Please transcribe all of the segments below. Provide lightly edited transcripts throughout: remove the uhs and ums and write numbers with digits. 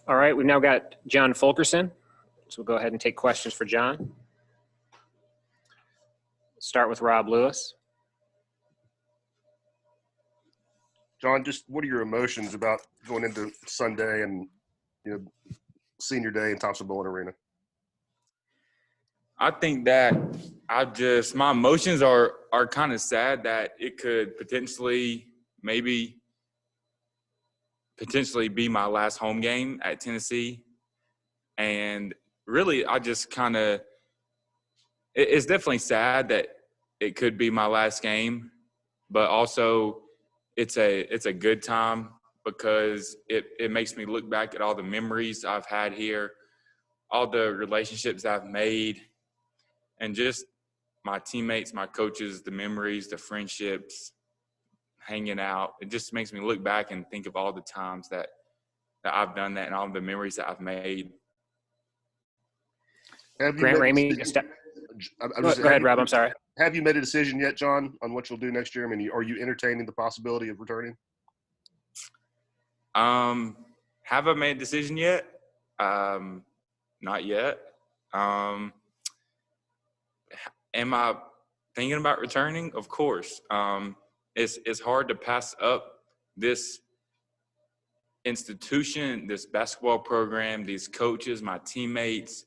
All right, we've now got John Fulkerson. So we'll go ahead and take questions for John. Start with Rob Lewis. John, just what are your emotions about going into Sunday and senior day in Thompson-Boling Arena? I think that my emotions are kind of sad that it could potentially be my last home game at Tennessee. And really, I just kind of – it's definitely sad that it could be my last game, but also it's a good time because it makes me look back at all the memories I've had here, all the relationships I've made, and just my teammates, my coaches, the memories, the friendships, hanging out. It just makes me look back and think of all the times that I've done that and all the memories that I've made. Grant Ramey. Go ahead, Rob. I'm sorry. Have you made a decision yet, John, on what you'll do next year? I mean, are you entertaining the possibility of returning? Have I made a decision yet? Not yet. Am I thinking about returning? Of course. It's hard to pass up this institution, this basketball program, these coaches, my teammates,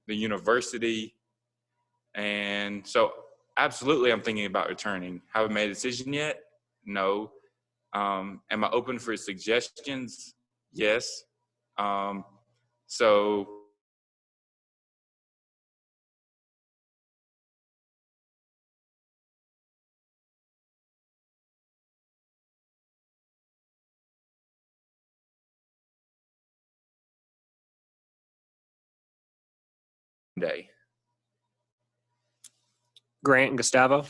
the university. And so absolutely I'm thinking about returning. Have I made a decision yet? No. Am I open for suggestions? Yes. So day. Grant and Gustavo.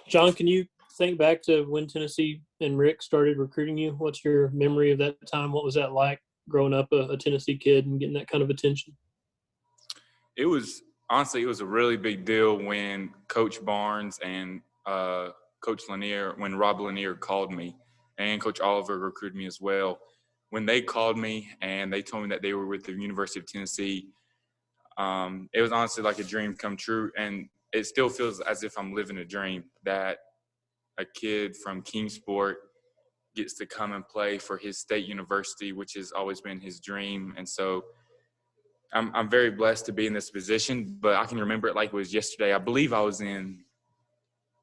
John, can you think back to when Tennessee and Rick started recruiting you? What's your memory of that time? What was that like growing up a Tennessee kid and getting that kind of attention? It was a really big deal when Coach Barnes and Coach Lanier, when Rob Lanier called me, and Coach Oliver recruited me as well. When they called me and they told me that they were with the University of Tennessee, it was honestly like a dream come true. And it still feels as if I'm living a dream that a kid from Kingsport gets to come and play for his state university, which has always been his dream. And so I'm very blessed to be in this position, but I can remember it like it was yesterday. I believe I was in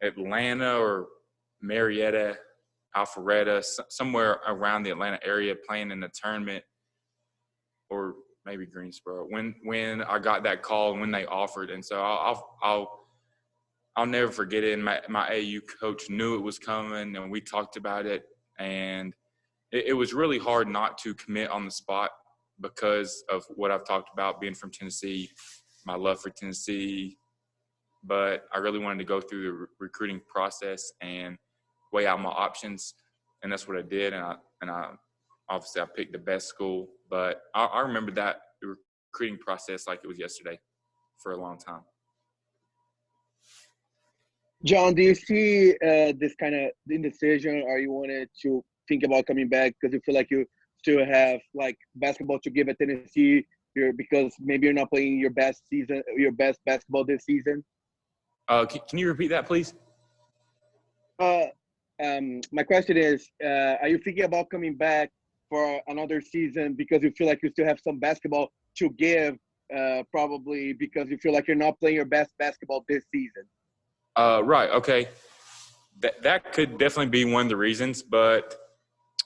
Atlanta or Marietta, Alpharetta, somewhere around the Atlanta area playing in a tournament, or maybe Greensboro, when I got that call and when they offered. And so I'll never forget it. And my AU coach knew it was coming, and we talked about it. And it was really hard not to commit on the spot because of what I've talked about, being from Tennessee, my love for Tennessee. But I really wanted to go through the recruiting process and weigh out my options, and that's what I did. And I obviously I picked the best school, but I remember that recruiting process like it was yesterday for a long time. John, do you see this kind of indecision, or you wanted to think about coming back because you feel like you still have like basketball to give at Tennessee because maybe you're not playing your best basketball this season? Can you repeat that, please? My question is, are you thinking about coming back for another season because you feel like you still have some basketball to give, probably because you feel like you're not playing your best basketball this season? Right. Okay. That could definitely be one of the reasons, but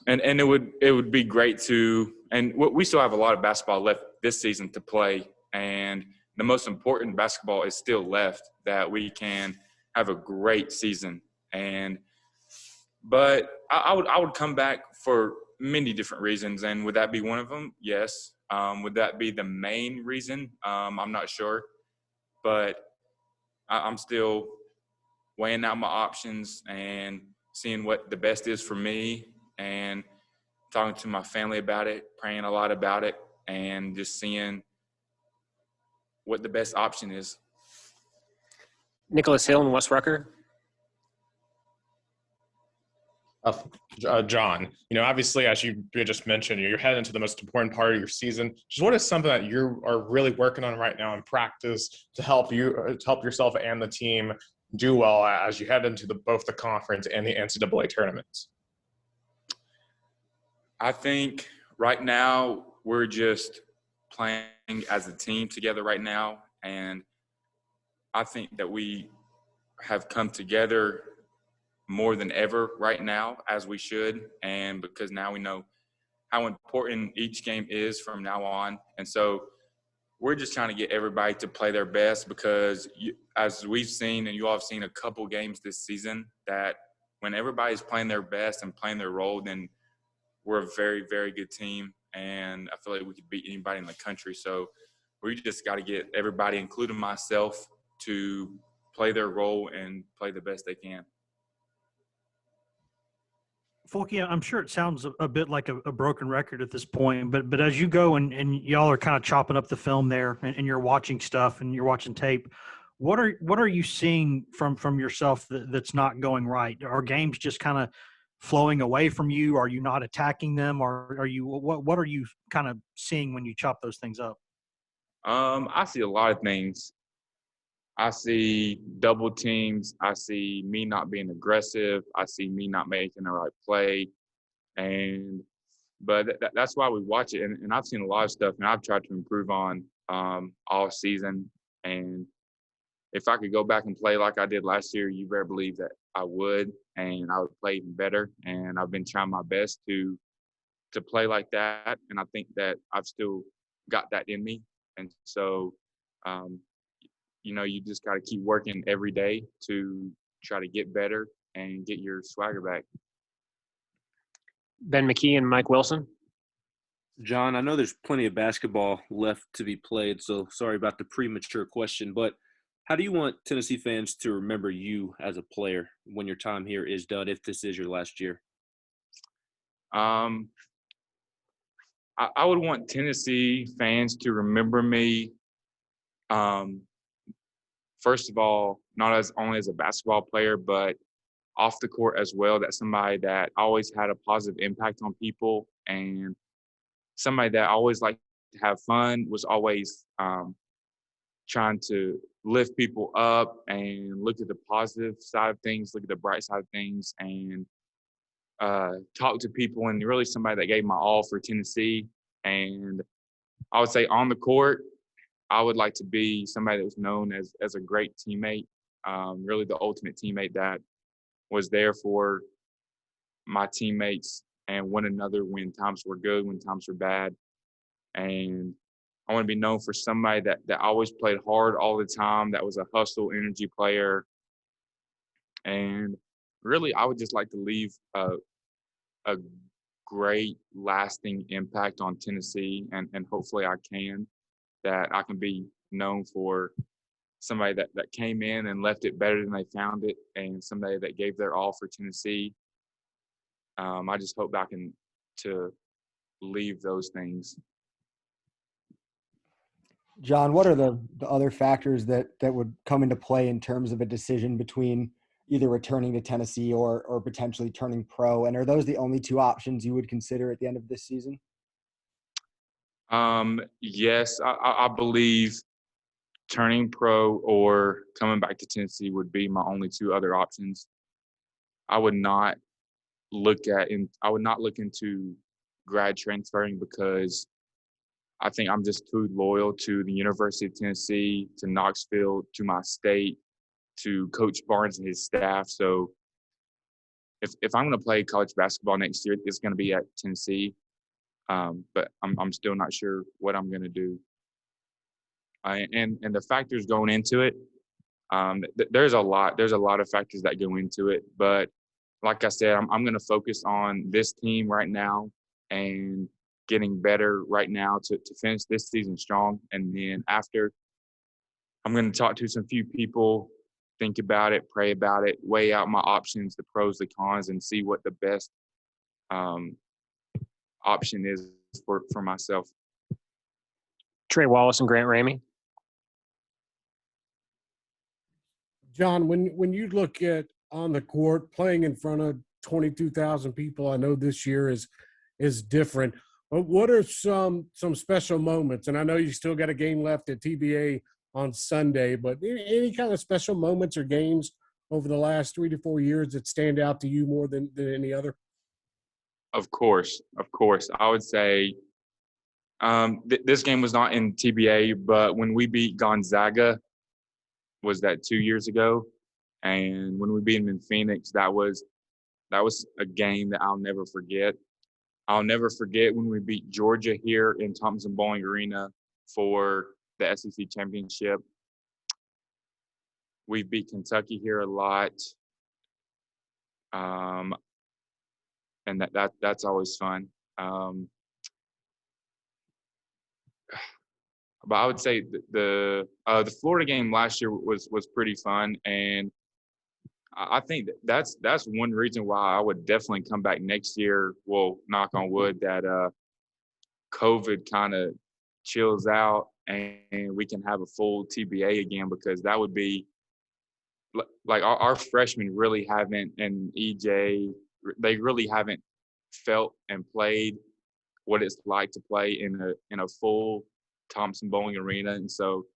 and it would be great to, and we still have a lot of basketball left this season to play, and the most important basketball is still left, that we can have a great season. But I would come back for many different reasons, and would that be one of them? Yes. Would that be the main reason? I'm not sure, but I'm still weighing out my options and seeing what the best is for me, and talking to my family about it, praying a lot about it, and just seeing what the best option is. Nicholas Hill and Wes Rucker. John, obviously, as you just mentioned, you're heading into the most important part of your season. Just what is something that you are really working on right now in practice to help yourself and the team do well as you head into both the conference and the NCAA tournaments? I think right now we're just playing as a team together right now, and I think that we have come together more than ever right now, as we should, and because now we know how important each game is from now on. And so we're just trying to get everybody to play their best because as we've seen, and you all have seen a couple games this season, that when everybody's playing their best and playing their role, then we're a very, very good team, and I feel like we could beat anybody in the country. So we just got to get everybody, including myself, to play their role and play the best they can. Fulky, I'm sure it sounds a bit like a broken record at this point, but as you go and y'all are kind of chopping up the film there and you're watching stuff and you're watching tape, what are you seeing from yourself that's not going right? Are games just kind of flowing away from you? Are you not attacking them? Or are you what are you kind of seeing when you chop those things up? I see a lot of things. I see double teams. I see me not being aggressive. I see me not making the right play. But that's why we watch it. And I've seen a lot of stuff, and I've tried to improve on all season. And if I could go back and play like I did last year, you better believe that I would, and I would play even better. And I've been trying my best to play like that. And I think that I've still got that in me. And so, you just got to keep working every day to try to get better and get your swagger back. Ben McKee and Mike Wilson. John, I know there's plenty of basketball left to be played, so sorry about the premature question, but how do you want Tennessee fans to remember you as a player when your time here is done, if this is your last year? I would want Tennessee fans to remember me, first of all, not as only as a basketball player, but off the court as well. That's somebody that always had a positive impact on people, and somebody that always liked to have fun, was always trying to lift people up and look at the positive side of things, look at the bright side of things, and talk to people, and really somebody that gave my all for Tennessee. And I would say on the court, I would like to be somebody that was known as a great teammate, really the ultimate teammate that was there for my teammates and one another when times were good, when times were bad. And I want to be known for somebody that always played hard all the time, that was a hustle, energy player. And really, I would just like to leave a great lasting impact on Tennessee, and hopefully I can, that I can be known for somebody that came in and left it better than they found it, and somebody that gave their all for Tennessee. I just hope I can to leave those things. John, what are the other factors that would come into play in terms of a decision between either returning to Tennessee or potentially turning pro? And are those the only two options you would consider at the end of this season? Yes, I believe turning pro or coming back to Tennessee would be my only two other options. I would not look into grad transferring, because I think I'm just too loyal to the University of Tennessee, to Knoxville, to my state, to Coach Barnes and his staff. So if I'm going to play college basketball next year, it's going to be at Tennessee. But I'm still not sure what I'm going to do. And the factors going into it, there's a lot of factors that go into it. But like I said, I'm going to focus on this team right now and getting better right now to finish this season strong. And then after, I'm going to talk to some few people, think about it, pray about it, weigh out my options, the pros, the cons, and see what the best option is for myself. Trey Wallace and Grant Ramey. John, when you look at on the court playing in front of 22,000 people. I know this year is different. But what are some special moments? And I know you still got a game left at TBA on Sunday, but any kind of special moments or games over the last 3 to 4 years that stand out to you more than any other? Of course. I would say this game was not in TBA, but when we beat Gonzaga, was that 2 years ago? And when we beat them in Phoenix, that was a game that I'll never forget. I'll never forget when we beat Georgia here in Thompson Bowling Arena for the SEC championship. We beat Kentucky here a lot, and that's always fun. But I would say the Florida game last year was pretty fun, and I think that's one reason why I would definitely come back next year. Well, knock on wood that COVID kind of chills out and we can have a full TBA again, because that would be like our freshmen really haven't, and EJ, they really haven't felt and played what it's like to play in a full Thompson Bowling Arena. And so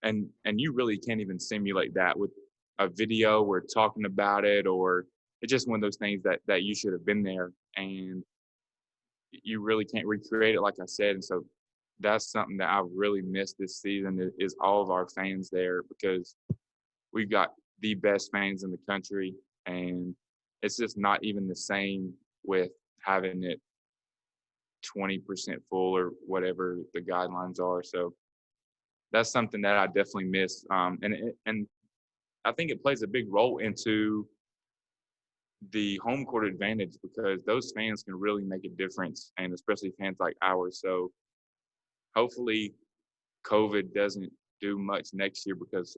and you really can't even simulate that with a video or talking about it, or it's just one of those things that you should have been there, and you really can't recreate it, like I said. And so that's something that I really missed this season is all of our fans there, because we've got the best fans in the country, and it's just not even the same with having it 20% full or whatever the guidelines are. So that's something that I definitely miss. And I think it plays a big role into the home court advantage, because those fans can really make a difference, and especially fans like ours. So hopefully COVID doesn't do much next year, because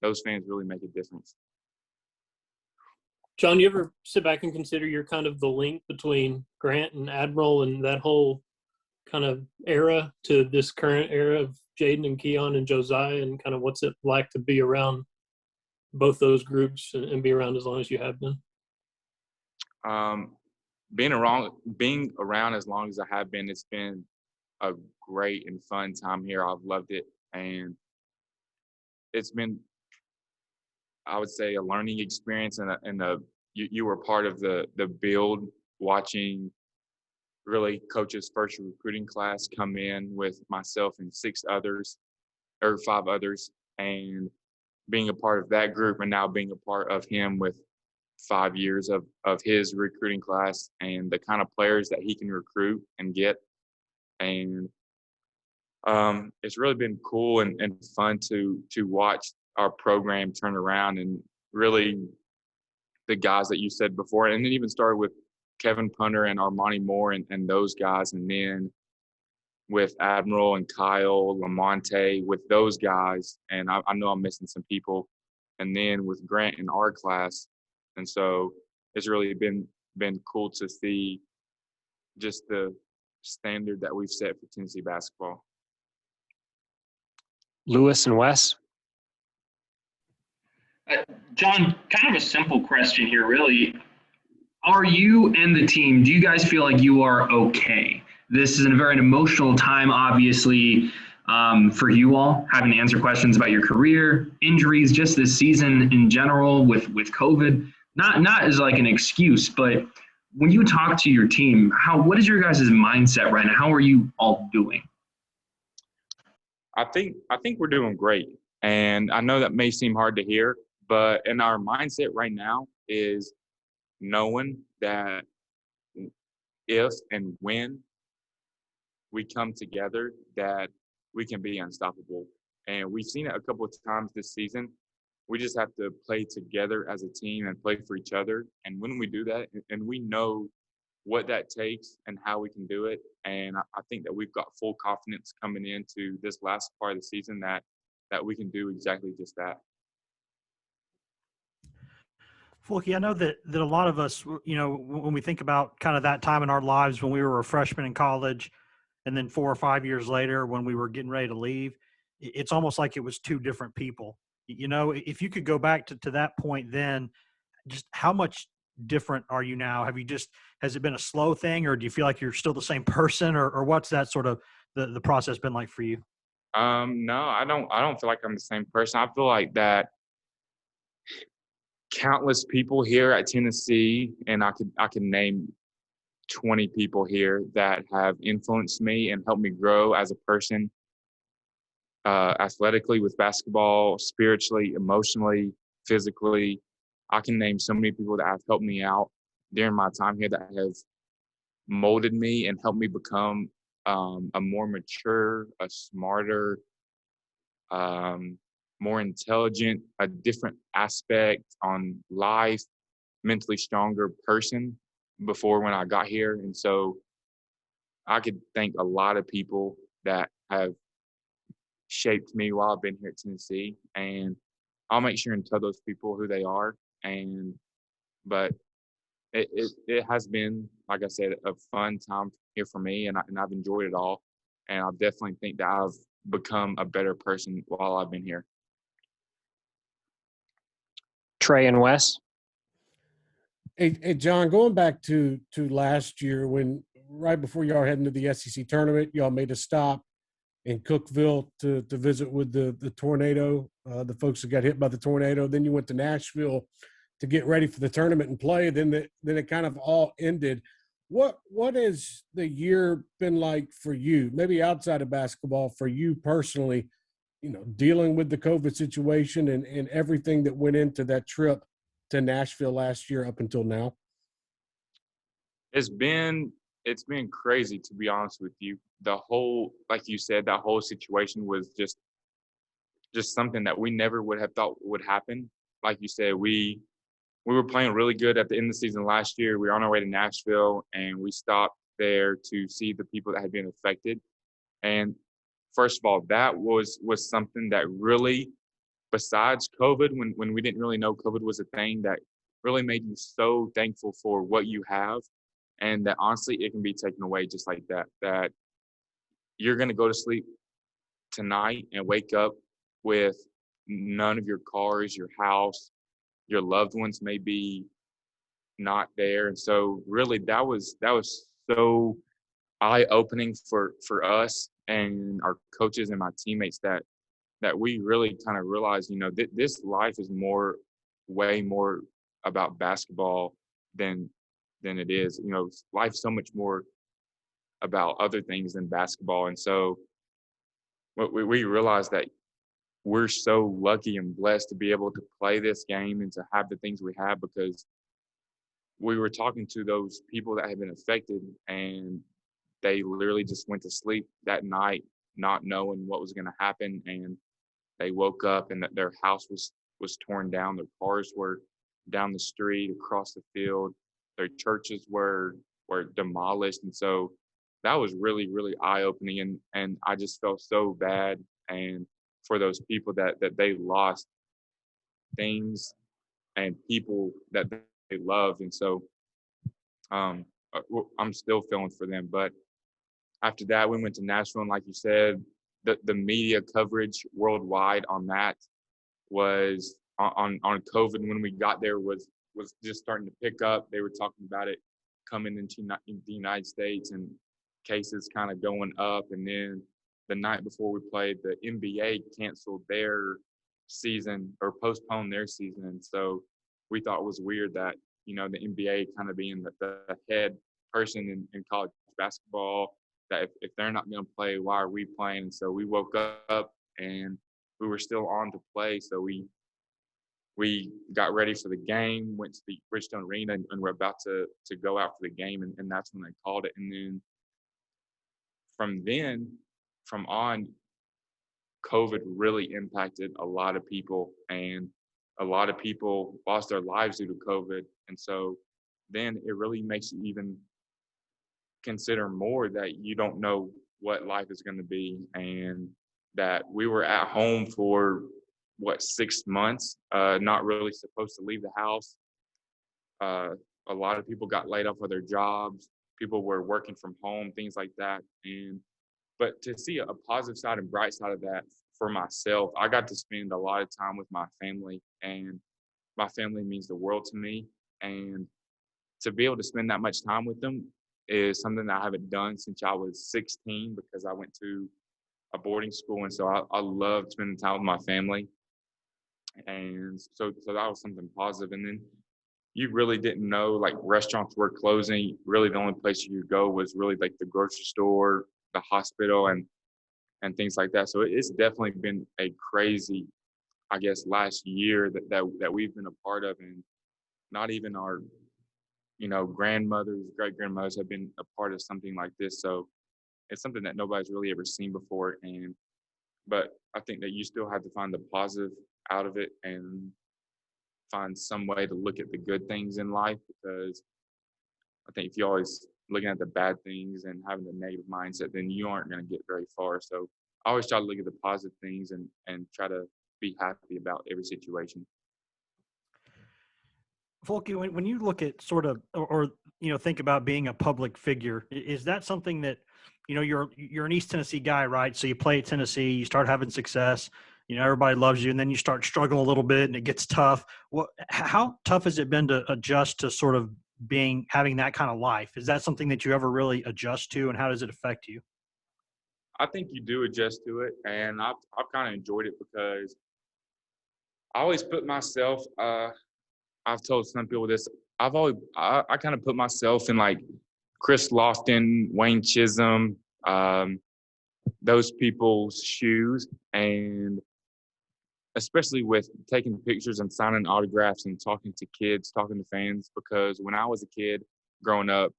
those fans really make a difference. John, you ever sit back and consider you're kind of the link between Grant and Admiral and that whole kind of era to this current era of Jaden and Keon and Josiah, and kind of what's it like to be around both those groups and be around as long as you have been? Being around as long as I have been, it's been a great and fun time here. I've loved it, and it's been, I would say, a learning experience, and you were part of the build, watching really Coach's first recruiting class come in with myself and 5 others, and being a part of that group, and now being a part of him with 5 years of his recruiting class, and the kind of players that he can recruit and get. And it's really been cool and fun to watch our program turn around, and really the guys that you said before, and then even started with Kevin Punter and Armani Moore and those guys, and then with Admiral and Kyle, Lamonte, with those guys. And I know I'm missing some people. And then with Grant in our class. And so it's really been cool to see just the standard that we've set for Tennessee basketball. Lewis and Wes? John, kind of a simple question here, really. Are you and the team, do you guys feel like you are okay? This is a very emotional time, obviously, for you all, having to answer questions about your career, injuries, just this season in general with COVID. Not as like an excuse, but when you talk to your team, what is your guys' mindset right now? How are you all doing? I think we're doing great. And I know that may seem hard to hear, but in our mindset right now is knowing that if and when we come together, that we can be unstoppable. And we've seen it a couple of times this season. We just have to play together as a team and play for each other. And when we do that, and we know what that takes and how we can do it, and I think that we've got full confidence coming into this last part of the season that we can do exactly just that. Fulky, I know that a lot of us, when we think about kind of that time in our lives when we were a freshman in college, and then 4 or 5 years later when we were getting ready to leave, it's almost like it was two different people. If you could go back to that point then, just how much different are you now? Has it been a slow thing, or do you feel like you're still the same person, or what's that sort of the process been like for you? No, I don't feel like I'm the same person. I feel like that countless people here at Tennessee, and I can name 20 people here that have influenced me and helped me grow as a person, athletically with basketball, spiritually, emotionally, physically. I can name so many people that have helped me out during my time here that have molded me and helped me become a more mature, a smarter, more intelligent, a different aspect on life, mentally stronger person before when I got here. And so I could thank a lot of people that have shaped me while I've been here at Tennessee. And I'll make sure and tell those people who they are. But it has been, like I said, a fun time here for me, and I've enjoyed it all. And I definitely think that I've become a better person while I've been here. Trey and Wes. Hey, John, going back to last year when right before y'all heading to the SEC tournament, y'all made a stop in Cookeville to visit with the tornado, the folks that got hit by the tornado. Then you went to Nashville to get ready for the tournament and play. Then it kind of all ended. What has the year been like for you? Maybe outside of basketball, for you personally, dealing with the COVID situation and everything that went into that trip to Nashville last year up until now? It's been crazy, to be honest with you. The whole, like you said, that whole situation was just something that we never would have thought would happen. Like you said, we were playing really good at the end of the season last year. We were on our way to Nashville, and we stopped there to see the people that had been affected. And first of all, that was something that really, besides COVID, when we didn't really know COVID was a thing, that really made you so thankful for what you have, and that honestly it can be taken away just like that. That you're going to go to sleep tonight and wake up with none of your cars, your house, your loved ones may be not there. And so really that was so eye-opening for us and our coaches and my teammates, that we really kind of realized, this life is way more about basketball than it is. Life's so much more about other things than basketball. And so we realized that we're so lucky and blessed to be able to play this game and to have the things we have, because we were talking to those people that had been affected, and they literally just went to sleep that night not knowing what was going to happen. And they woke up and that their house was torn down. Their cars were down the street, across the field. Their churches were demolished. And so that was really, really eye-opening. And I just felt so bad and for those people that they lost things and people that they loved. And so I'm still feeling for them. But after that, we went to Nashville, and like you said, the media coverage worldwide on that was on COVID when we got there was just starting to pick up. They were talking about it coming into the United States and cases kind of going up. And then the night before we played, the NBA canceled their season or postponed their season. And so we thought it was weird that, the NBA kind of being the head person in college basketball, that if they're not going to play, why are we playing? And so we woke up and we were still on to play. So we got ready for the game, went to the Bridgestone Arena, and we're about to go out for the game. And that's when they called it. And then from on, COVID really impacted a lot of people, and a lot of people lost their lives due to COVID. And so then it really makes you even consider more that you don't know what life is going to be, and that we were at home for 6 months, not really supposed to leave the house. A lot of people got laid off of their jobs. People were working from home, things like that. But to see a positive side and bright side of that for myself, I got to spend a lot of time with my family, and my family means the world to me. And to be able to spend that much time with them is something that I haven't done since I was 16 because I went to a boarding school. And so I love spending time with my family. And so that was something positive. And then you really didn't know, like, restaurants were closing. Really the only place you could go was really like the grocery store, the hospital, and things like that. So it's definitely been a crazy, I guess, last year that we've been a part of. And not even our, grandmothers, great grandmothers have been a part of something like this. So it's something that nobody's really ever seen before. But I think that you still have to find the positive out of it and find some way to look at the good things in life, because I think if you're always looking at the bad things and having a negative mindset, then you aren't going to get very far. So I always try to look at the positive things and try to be happy about every situation. Folky, when you look at sort of, or think about being a public figure, is that something that, you're an East Tennessee guy, right? So you play at Tennessee, you start having success, everybody loves you, and then you start struggling a little bit and it gets tough. How tough has it been to adjust to sort of having that kind of life? Is that something that you ever really adjust to, and how does it affect you? I think you do adjust to it, and I've kind of enjoyed it because I always put myself, I've told some people this. I kind of put myself in like Chris Lofton, Wayne Chisholm, those people's shoes, and especially with taking pictures and signing autographs and talking to kids, talking to fans. Because when I was a kid growing up,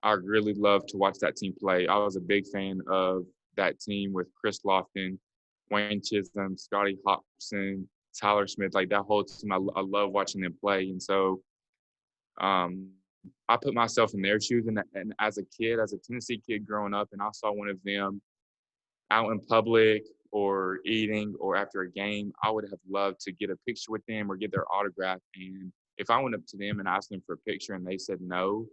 I really loved to watch that team play. I was a big fan of that team with Chris Lofton, Wayne Chisholm, Scotty Hopson, Tyler Smith, like that whole team. I love watching them play. And so I put myself in their shoes. And as a kid, as a Tennessee kid growing up, and I saw one of them out in public or eating or after a game, I would have loved to get a picture with them or get their autograph. And if I went up to them and asked them for a picture and they said no,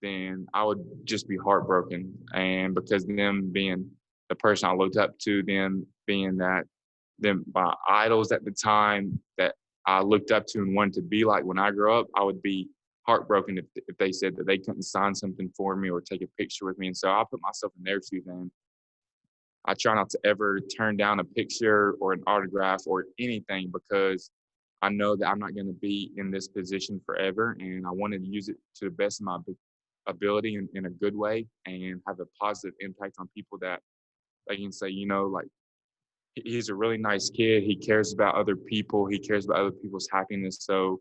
then I would just be heartbroken. And because them being the person I looked up to, them being them my idols at the time that I looked up to and wanted to be like when I grow up, I would be heartbroken if they said that they couldn't sign something for me or take a picture with me. And so I put myself in their shoes, and I try not to ever turn down a picture or an autograph or anything, because I know that I'm not going to be in this position forever, and I wanted to use it to the best of my ability in a good way and have a positive impact on people that they can say, like, he's a really nice kid. He cares about other people. He cares about other people's happiness. So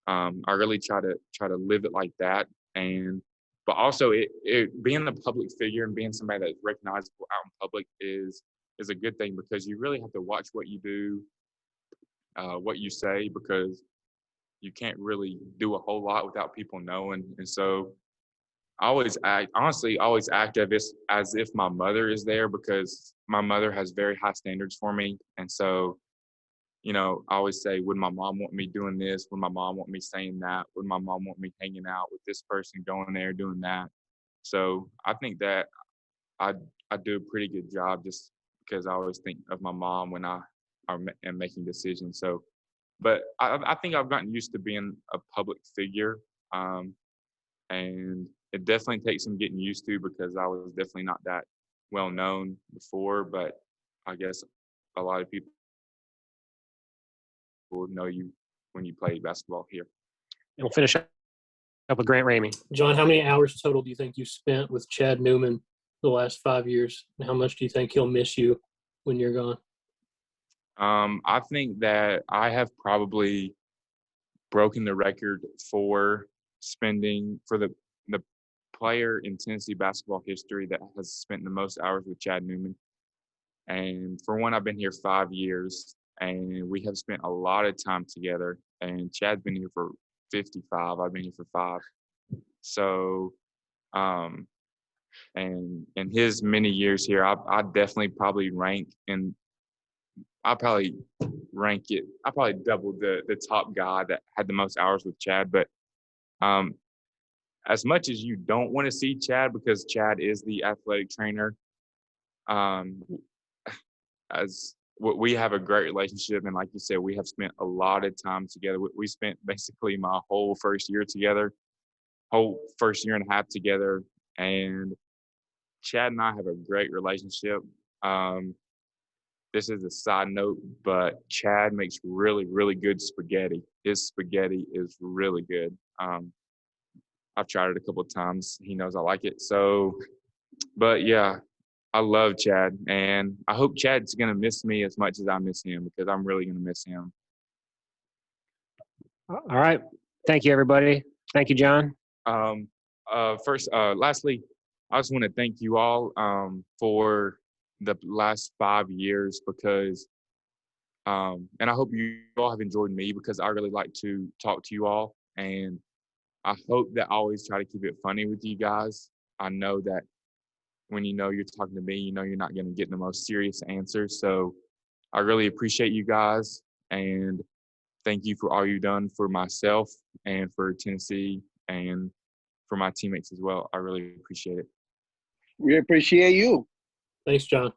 I really try to live it like that. But also it being a public figure and being somebody that's recognizable out in public is a good thing, because you really have to watch what you do, what you say, because you can't really do a whole lot without people knowing. And so I always act as if my mother is there, because my mother has very high standards for me. And so, I always say, would my mom want me doing this? Would my mom want me saying that? Would my mom want me hanging out with this person, going there, doing that? So I think that I do a pretty good job, just because I always think of my mom when I am making decisions. So, but I think I've gotten used to being a public figure. And it definitely takes some getting used to, because I was definitely not that well known before, but I guess a lot of people will know you when you play basketball here. And we'll finish up with Grant Ramey. John, how many hours total do you think you spent with Chad Newman the last 5 years? And how much do you think he'll miss you when you're gone? I think that I have probably broken the record for the player in Tennessee basketball history that has spent the most hours with Chad Newman. And for one, I've been here 5 years, and we have spent a lot of time together. And Chad's been here for 55. I've been here for 5. So, and in his many years here, I definitely probably I probably doubled the top guy that had the most hours with Chad. But as much as you don't want to see Chad, because Chad is the athletic trainer, we have a great relationship. And like you said, we have spent a lot of time together. We spent basically my whole first year together. whole first year and a half together. And Chad and I have a great relationship. This is a side note, but Chad makes really, really good spaghetti. His spaghetti is really good. I've tried it a couple of times. He knows I like it. So, but yeah, I love Chad, and I hope Chad's going to miss me as much as I miss him, because I'm really going to miss him. All right. Thank you, everybody. Thank you, John. Lastly, I just want to thank you all for the last 5 years, because, and I hope you all have enjoyed me, because I really like to talk to you all, and I hope that I always try to keep it funny with you guys. I know that when you know you're talking to me, you know you're not going to get the most serious answers. So I really appreciate you guys, and thank you for all you've done for myself and for Tennessee and for my teammates as well. I really appreciate it. We appreciate you. Thanks, John.